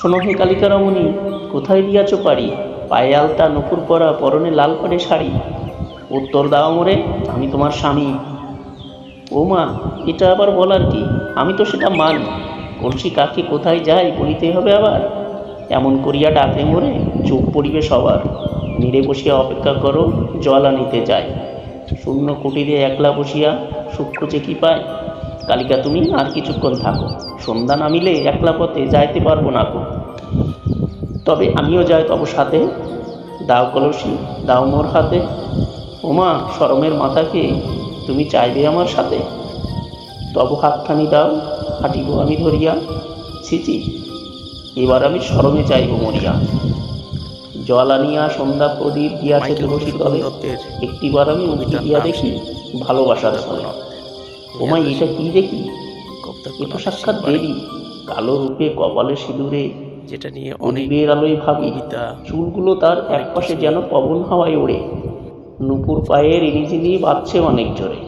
শোনো হে কালিকা রমণী, কোথায় দিয়াছ পাড়ি? পায়ে আলতা নুপুর পরা, পরনে লাল পাড়ে শাড়ি। উত্তর দাও মোরে, আমি তোমার স্বামী। ও মা, এটা আবার বলার কি? আমি তো সেটা মানি। কলসি কাকে কোথায় যায় বলিতে হবে আবার? এমন করিয়া ডাকলে মোরে, চোখ পড়িবে সবার। নীড়ে বসিয়া অপেক্ষা করো, জল আনিতে যায়। শূন্য কুটিরে একলা বসিয়া সুখ খুঁজে কি পায়? কালিকা তুমি আর কিছুক্ষণ থাকো, সন্ধ্যা নামিলে একলা পথে যাইতে পারবো না গো। তবে আমিও যাই তব সাথে, দাও কলসি, দাও মোর হাতে। ওমা, শরমের মাথাকে তুমি চাইবে আমার সাথে? তব হাতখানি দাও, হাঁটিব আমি ধরিয়া। ছিচি, এবার আমি শরমে চাইব মরিয়া। জল আনিয়া সন্ধ্যা প্রদীপ দিয়াছে মাইকেল তুলসী মধুসূদন তলে, দত্তের একটিবার আমি উঁকি কবিতার দিয়া নাম দেখি সেই ভালোবাসার ফলে। কবিতাপূর্ণ। ওমা, এটা কি দেখি? এ তো কবিতাপূর্ণদের সাক্ষাৎ শিরবাণী, দেবী, কালো রূপে কপালে সিঁদুরে। যেটা নিয়ে অনেক প্রদীপের আলোয় ভাবি, কবিতা, চুলগুলো তার অনেক একপাশে কিছু যেন পবন হাওয়ায় ওড়ে। নুপুর পায়ে রিনিঝিনি বাজছে অনেক জোরে।